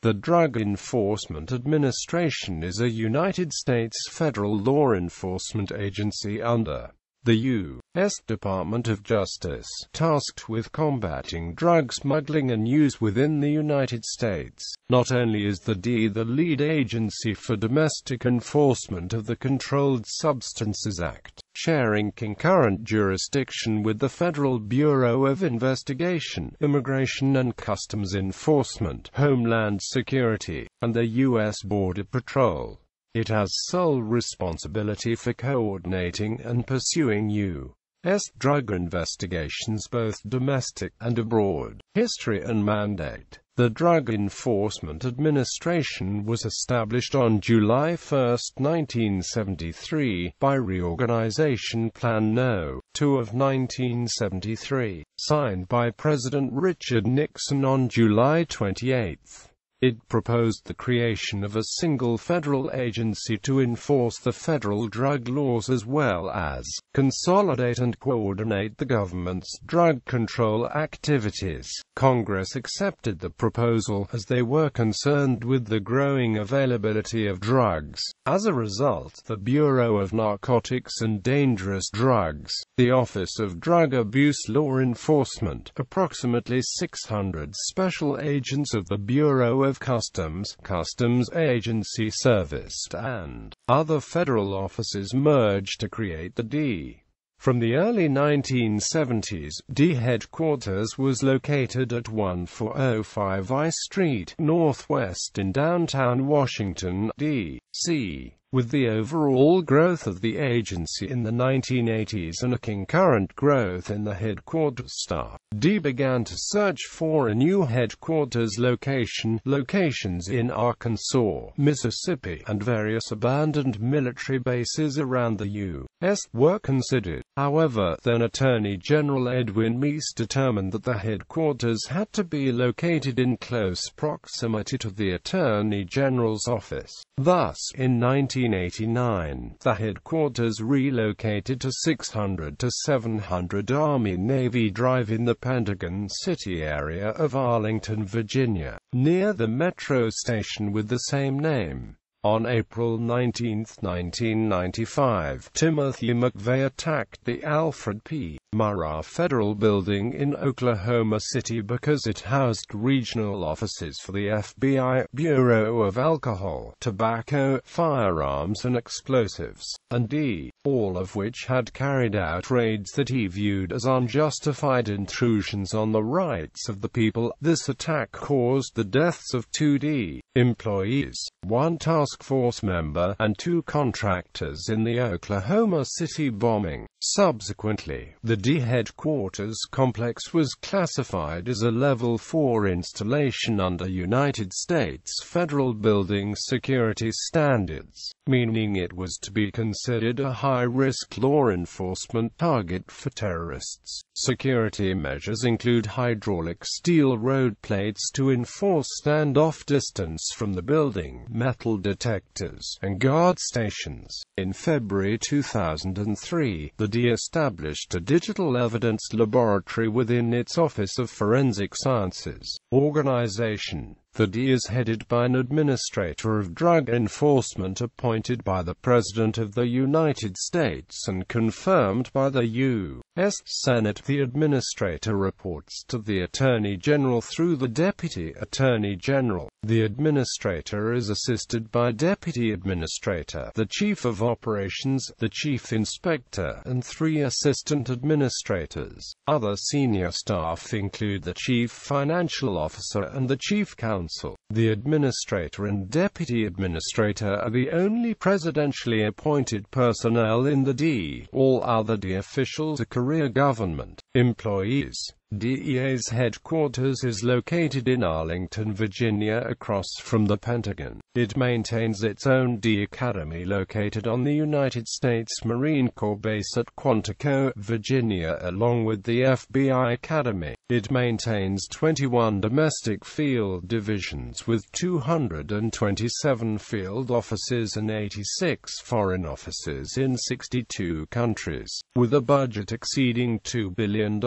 The Drug Enforcement Administration is a United States federal law enforcement agency under the U.S. Department of Justice, tasked with combating drug smuggling and use within the United States. Not only is the D the lead agency for domestic enforcement of the Controlled Substances Act, sharing concurrent jurisdiction with the Federal Bureau of Investigation, Immigration and Customs Enforcement, Homeland Security, and the U.S. Border Patrol. It has sole responsibility for coordinating and pursuing U.S. drug investigations both domestic and abroad. History and mandate. The Drug Enforcement Administration was established on July 1, 1973, by Reorganization Plan No. 2 of 1973, signed by President Richard Nixon on July 28. It proposed the creation of a single federal agency to enforce the federal drug laws as well as consolidate and coordinate the government's drug control activities. Congress accepted the proposal, as they were concerned with the growing availability of drugs. As a result, the Bureau of Narcotics and Dangerous Drugs, the Office of Drug Abuse Law Enforcement, approximately 600 special agents of the Bureau of Customs Agency Service, and other federal offices merged to create the D. From the early 1970s, D headquarters was located at 1405 I Street, Northwest in downtown Washington, D.C. With the overall growth of the agency in the 1980s and a concurrent growth in the headquarters staff, D began to search for a new headquarters locations in Arkansas, Mississippi, and various abandoned military bases around the U.S. were considered. However, then Attorney General Edwin Meese determined that the headquarters had to be located in close proximity to the Attorney General's office. Thus, in 1989, the headquarters relocated to 600 to 700 Army-Navy Drive in the Pentagon City area of Arlington, Virginia, near the metro station with the same name. On April 19, 1995, Timothy McVeigh attacked the Alfred P. Murrah Federal Building in Oklahoma City because it housed regional offices for the FBI, Bureau of Alcohol, Tobacco, Firearms and Explosives, and D, all of which had carried out raids that he viewed as unjustified intrusions on the rights of the people. This attack caused the deaths of 2 D employees, 1 task force member, and 2 contractors in the Oklahoma City bombing. Subsequently, the D headquarters complex was classified as a Level 4 installation under United States federal building security standards, meaning it was to be considered a high-risk law enforcement target for terrorists. Security measures include hydraulic steel road plates to enforce standoff distance from the building, metal detectors, and guard stations. In February 2003, the D established a digital evidence laboratory within its Office of Forensic Sciences organization. The D is headed by an Administrator of Drug Enforcement appointed by the President of the United States and confirmed by the U.S. Senate. The Administrator reports to the Attorney General through the Deputy Attorney General. The Administrator is assisted by Deputy Administrator, the Chief of Operations, the Chief Inspector, and 3 Assistant Administrators. Other senior staff include the Chief Financial Officer and the Chief Counsel. The Administrator and Deputy Administrator are the only presidentially appointed personnel in the D. All other D officials are career government employees. DEA's headquarters is located in Arlington, Virginia, across from the Pentagon. It maintains its own D Academy located on the United States Marine Corps base at Quantico, Virginia, along with the FBI Academy. It maintains 21 domestic field divisions with 227 field offices and 86 foreign offices in 62 countries. With a budget exceeding $2 billion,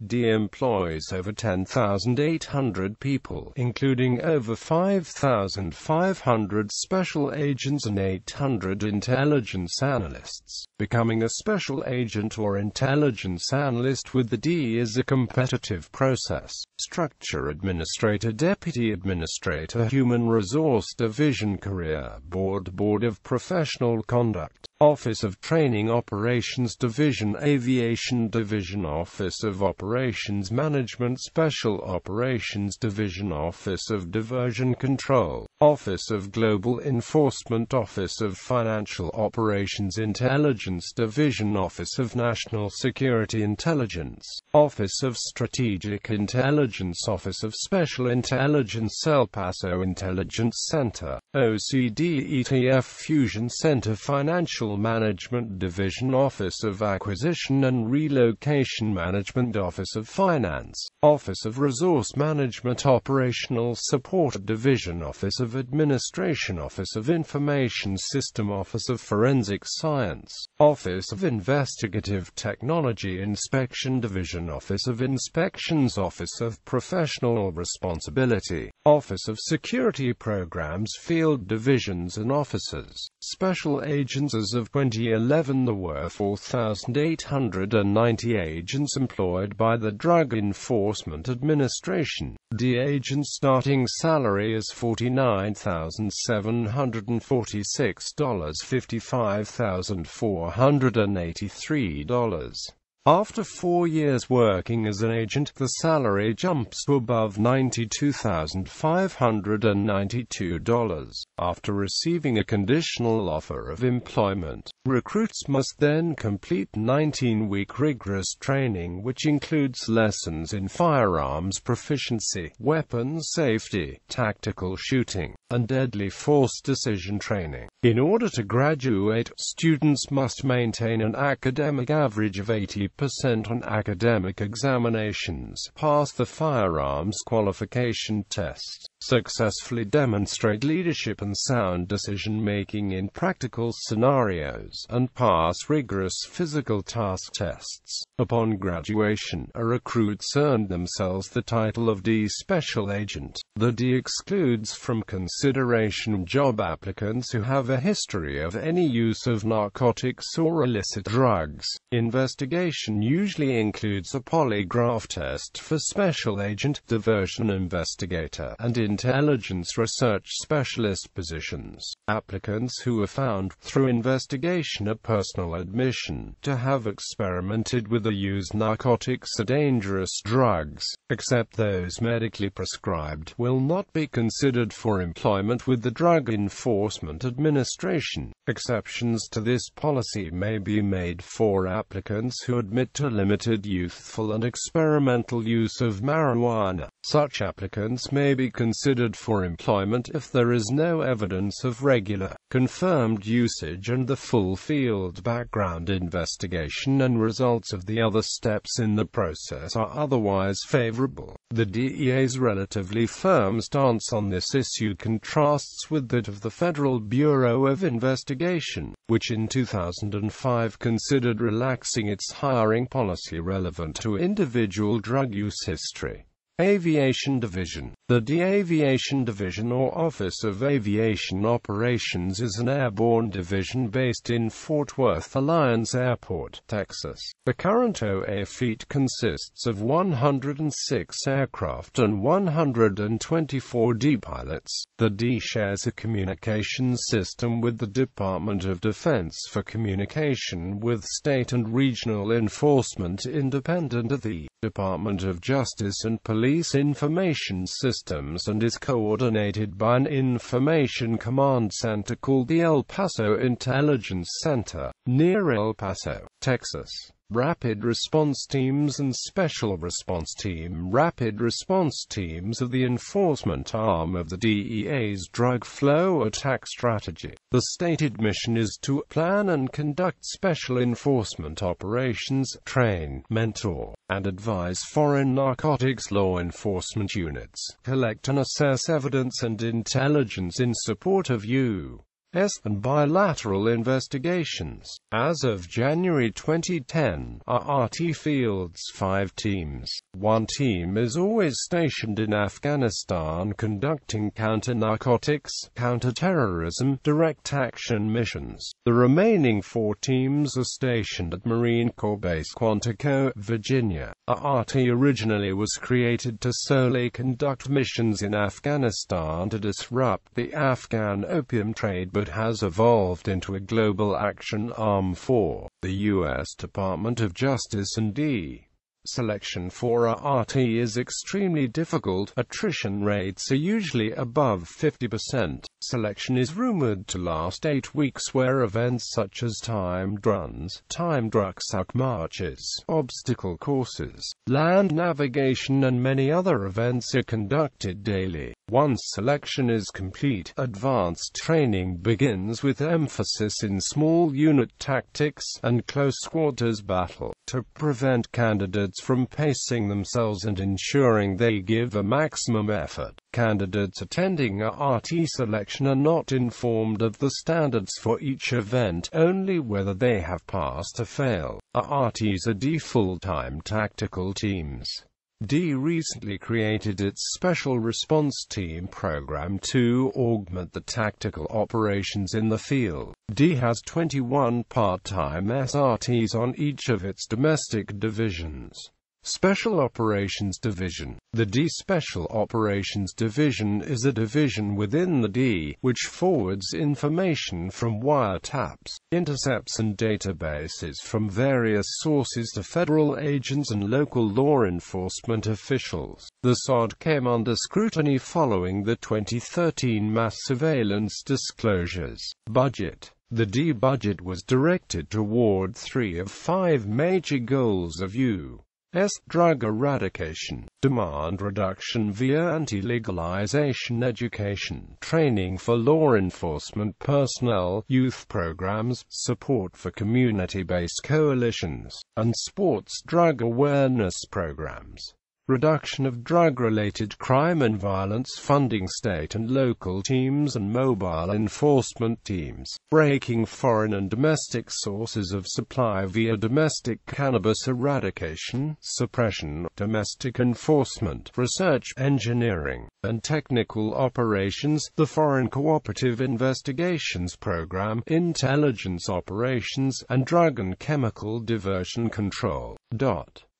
DEA DEA employs over 10,800 people, including over 5,500 special agents and 800 intelligence analysts. Becoming a special agent or intelligence analyst with the DEA is a competitive process. Structure: Administrator, Deputy Administrator, Human Resource Division, Career Board, Board of Professional Conduct, Office of Training, Operations Division, Aviation Division, Office of Operations Management, Special Operations Division, Office of Diversion Control, Office of Global Enforcement, Office of Financial Operations Intelligence Division, Office of National Security Intelligence, Office of Strategic Intelligence, Office of Special Intelligence, El Paso Intelligence Center, OCDETF Fusion Center, Financial Management Division, Office of Acquisition and Relocation Management, Office of Finance, Office of Resource Management, Operational Support Division, Office of Administration, Office of Information System, Office of Forensic Science, Office of Investigative Technology, Inspection Division, Office of Inspections, Office of Professional Responsibility, Office of Security Programs, Field Divisions and Officers. Special agents. As of 2011, there were 4,890 agents employed by the Drug Enforcement Administration. The agent's starting salary is $49,746, $55,483. After 4 years working as an agent, the salary jumps to above $92,592. After receiving a conditional offer of employment, recruits must then complete 19-week rigorous training, which includes lessons in firearms proficiency, weapons safety, tactical shooting, and deadly force decision training. In order to graduate, students must maintain an academic average of 80% on academic examinations, pass the firearms qualification test, successfully demonstrate leadership and sound decision-making in practical scenarios, and pass rigorous physical task tests. Upon graduation, recruits earn themselves the title of D Special Agent. The D excludes from consideration job applicants who have a history of any use of narcotics or illicit drugs. Investigation usually includes a polygraph test for special agent, diversion investigator, and intelligence research specialist positions. Applicants who are found, through investigation or personal admission, to have experimented with or used narcotics or dangerous drugs, except those medically prescribed, will not be considered for employment with the Drug Enforcement Administration. Exceptions to this policy may be made for applicants who admit to limited youthful and experimental use of marijuana. Such applicants may be considered for employment if there is no evidence of regular, confirmed usage and the full field background investigation and results of the other steps in the process are otherwise favorable. The DEA's relatively firm stance on this issue contrasts with that of the Federal Bureau of Investigation, which in 2005 considered relaxing its hiring policy relevant to individual drug use history. Aviation Division. The Aviation Division or Office of Aviation Operations is an airborne division based in Fort Worth Alliance Airport, Texas. The current OA fleet consists of 106 aircraft and 124 D pilots. The D shares a communications system with the Department of Defense for communication with state and regional enforcement independent of the Department of Justice and Police Information Systems, and is coordinated by an information command center called the El Paso Intelligence Center, near El Paso, Texas. Rapid Response Teams and Special Response Team. Rapid Response Teams are the enforcement arm of the DEA's drug flow attack strategy. The stated mission is to plan and conduct special enforcement operations, train, mentor, and advise foreign narcotics law enforcement units, collect and assess evidence and intelligence in support of U.S. and bilateral investigations. As of January 2010, RRT fields 5 teams. 1 team is always stationed in Afghanistan conducting counter-narcotics, counter-terrorism, direct action missions. The remaining 4 teams are stationed at Marine Corps Base Quantico, Virginia. RRT originally was created to solely conduct missions in Afghanistan to disrupt the Afghan opium trade, but has evolved into a global action arm for the U.S. Department of Justice and D. Selection for RRT is extremely difficult. Attrition rates are usually above 50%. Selection is rumored to last 8 weeks, where events such as timed runs, timed rucksack marches, obstacle courses, land navigation and many other events are conducted daily. Once selection is complete, advanced training begins with emphasis in small unit tactics and close quarters battle. To prevent candidates from pacing themselves and ensuring they give a maximum effort, candidates attending RRT selection are not informed of the standards for each event, only whether they have passed or failed. RRTs are D full-time tactical teams. D recently created its Special Response Team program to augment the tactical operations in the field. D has 21 part-time SRTs on each of its domestic divisions. Special Operations Division. The D Special Operations Division is a division within the D, which forwards information from wiretaps, intercepts and databases from various sources to federal agents and local law enforcement officials. The SOD came under scrutiny following the 2013 mass surveillance disclosures. Budget. The D budget was directed toward 3 of 5 major goals of U.S. drug eradication, demand reduction via anti-legalization education, training for law enforcement personnel, youth programs, support for community-based coalitions, and sports drug awareness programs. Reduction of drug-related crime and violence, funding state and local teams and mobile enforcement teams, breaking foreign and domestic sources of supply via domestic cannabis eradication, suppression, domestic enforcement, research, engineering, and technical operations, the Foreign Cooperative Investigations Program, intelligence operations, and drug and chemical diversion control.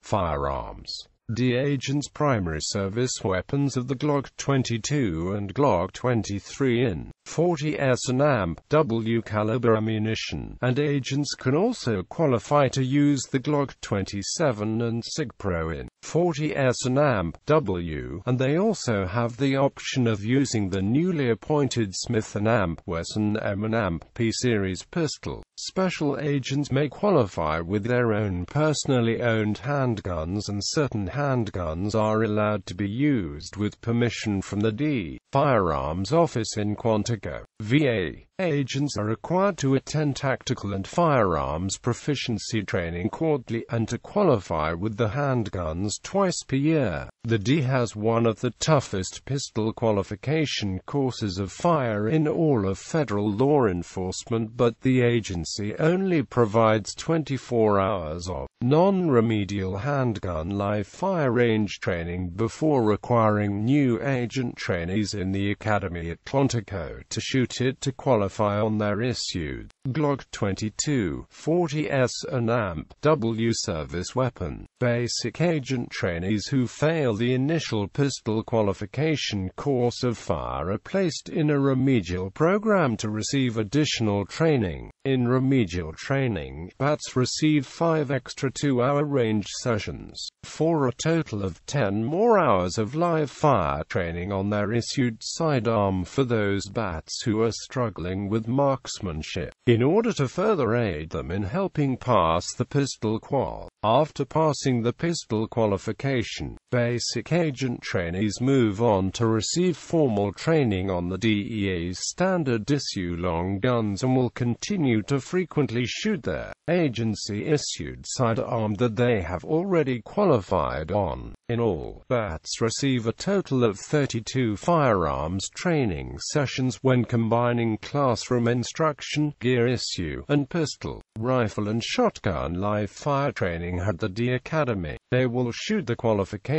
Firearms. D agents' primary service weapons of the Glock 22 and Glock 23 in .40s and AMP-W caliber ammunition, and agents can also qualify to use the Glock 27 and SIG-Pro in .40s and AMP-W, and they also have the option of using the newly appointed Smith & Wesson M and AMP-P series pistol. Special agents may qualify with their own personally owned handguns, and certain handguns are allowed to be used with permission from the D. Firearms Office in Quantico, VA. Agents are required to attend tactical and firearms proficiency training quarterly, and to qualify with the handguns twice per year. The D has one of the toughest pistol qualification courses of fire in all of federal law enforcement, but the agency only provides 24 hours of non-remedial handgun live fire range training before requiring new agent trainees in the academy at Quantico to shoot it to qualify on their issued Glock 22, 40s and AMP-W service weapon. Basic agent trainees who fail the initial pistol qualification course of fire are placed in a remedial program to receive additional training. In remedial training, BATs receive 5 extra 2-hour range sessions, for a total of 10 more hours of live fire training on their issued sidearm for those BATs who are struggling with marksmanship, in order to further aid them in helping pass the pistol qual. After passing the pistol qualification, Basic agent trainees move on to receive formal training on the DEA's standard-issue long guns and will continue to frequently shoot their agency-issued sidearm that they have already qualified on. In all, BATs receive a total of 32 firearms training sessions when combining classroom instruction, gear issue, and pistol, rifle and shotgun live-fire training at the D Academy. They will shoot the qualification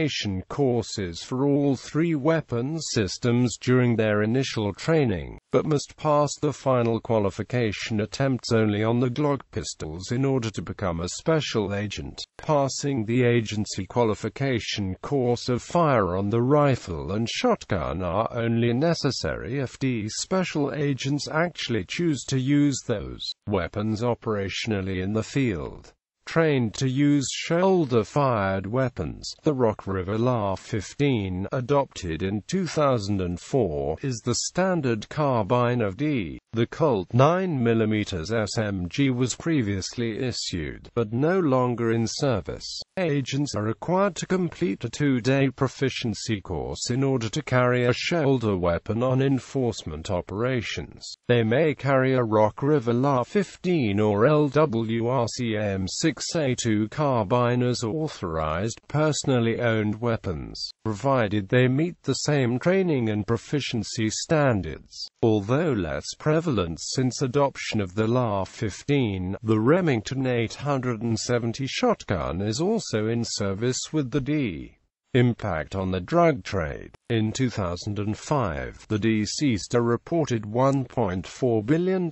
courses for all 3 weapons systems during their initial training, but must pass the final qualification attempts only on the Glock pistols in order to become a special agent. Passing the agency qualification course of fire on the rifle and shotgun are only necessary if D special agents actually choose to use those weapons operationally in the field. Trained to use shoulder-fired weapons, the Rock River LA-15, adopted in 2004, is the standard carbine of D. The Colt 9mm SMG was previously issued, but no longer in service. Agents are required to complete a 2-day proficiency course in order to carry a shoulder weapon on enforcement operations. They may carry a Rock River LA-15 or LWRCM-6A2 carbine as authorized, personally owned weapons, provided they meet the same training and proficiency standards. Although less prevalent since adoption of the LA-15, the Remington 870 shotgun is also in service with the D. Impact on the drug trade. In 2005, the D seized a reported $1.4 billion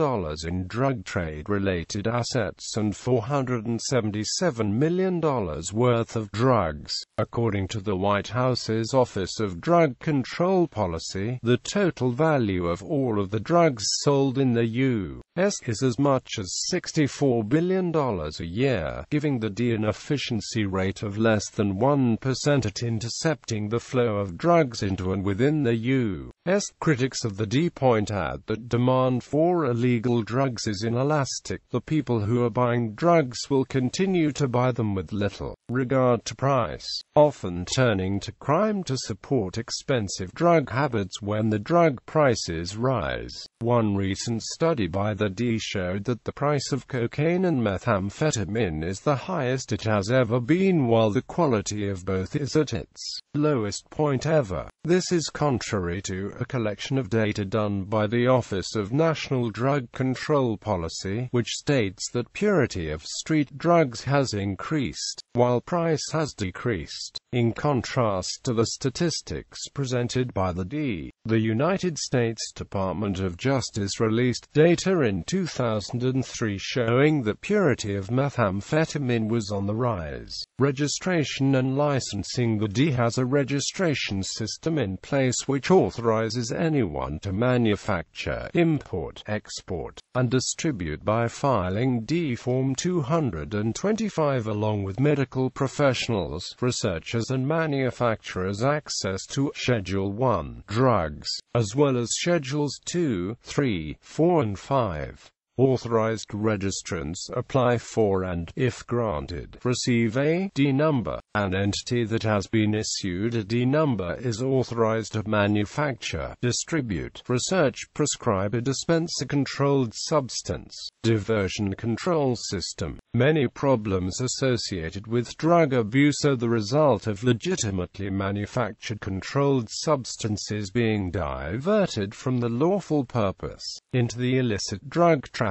in drug trade-related assets and $477 million worth of drugs. According to the White House's Office of Drug Control Policy, the total value of all of the drugs sold in the U.S. is as much as $64 billion a year, giving the D an efficiency rate of less than 1% at intercepting the flow of drugs into and within the U.S. Critics of the D point out that demand for illegal drugs is inelastic. The people who are buying drugs will continue to buy them with little regard to price, often turning to crime to support expensive drug habits when the drug prices rise. One recent study by the D showed that the price of cocaine and methamphetamine is the highest it has ever been, while the quality of both is at its lowest point ever. This is contrary to a collection of data done by the Office of National Drug Control Policy, which states that purity of street drugs has increased, while price has decreased. In contrast to the statistics presented by the D, the United States Department of Justice released data in 2003 showing that purity of methamphetamine was on the rise. Registration and licensing. The D has a registration system in place which authorizes anyone to manufacture, import, export, and distribute by filing D Form 225 along with medical professionals, researchers and manufacturers access to Schedule 1 drugs, as well as Schedules 2, 3, 4 and 5. Authorized registrants apply for and, if granted, receive a D number. An entity that has been issued a D number is authorized to manufacture, distribute, research, prescribe or dispense a controlled substance. Diversion control system. Many problems associated with drug abuse are the result of legitimately manufactured controlled substances being diverted from the lawful purpose into the illicit drug traffic.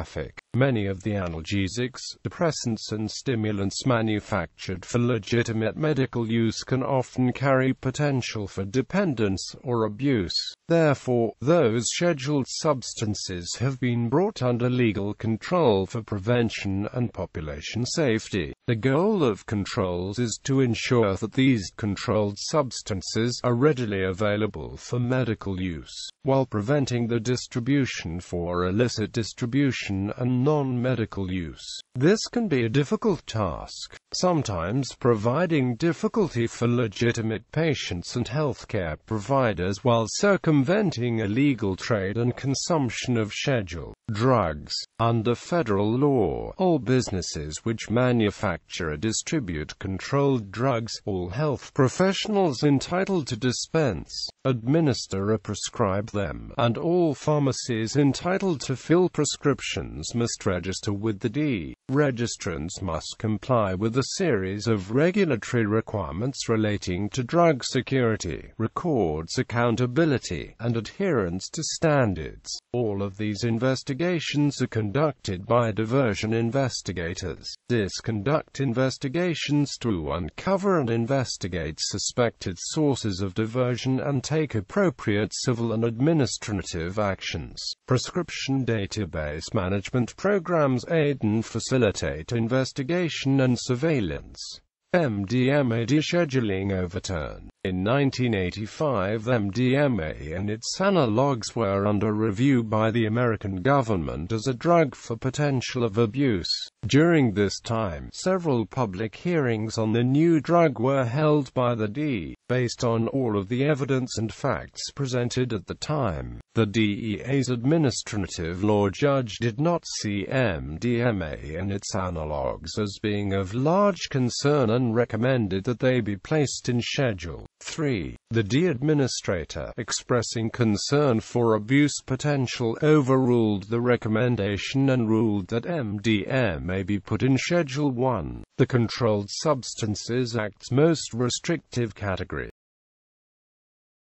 Many of the analgesics, depressants and stimulants manufactured for legitimate medical use can often carry potential for dependence or abuse. Therefore, those scheduled substances have been brought under legal control for prevention and population safety. The goal of controls is to ensure that these controlled substances are readily available for medical use, while preventing the distribution for illicit distribution and non-medical use. This can be a difficult task, sometimes providing difficulty for legitimate patients and healthcare providers while circumventing illegal trade and consumption of Schedule Drugs. Under federal law, all businesses which manufacture or distribute controlled drugs, all health professionals entitled to dispense, administer or prescribe them, and all pharmacies entitled to fill prescriptions must register with the D. Registrants must comply with a series of regulatory requirements relating to drug security, records accountability, and adherence to standards. All of these investigations are conducted by diversion investigators. These conduct investigations to uncover and investigate suspected sources of diversion and take appropriate civil and administrative actions. Prescription database management programs aid and facilitate investigation and surveillance. MDMA descheduling overturned. In 1985, MDMA and its analogues were under review by the American government as a drug for potential of abuse. During this time, several public hearings on the new drug were held by the D. Based on all of the evidence and facts presented at the time, the DEA's administrative law judge did not see MDMA and its analogues as being of large concern and recommended that they be placed in Schedule 3. The D administrator, expressing concern for abuse potential, overruled the recommendation and ruled that MDMA be put in Schedule 1, the Controlled Substances Act's most restrictive category.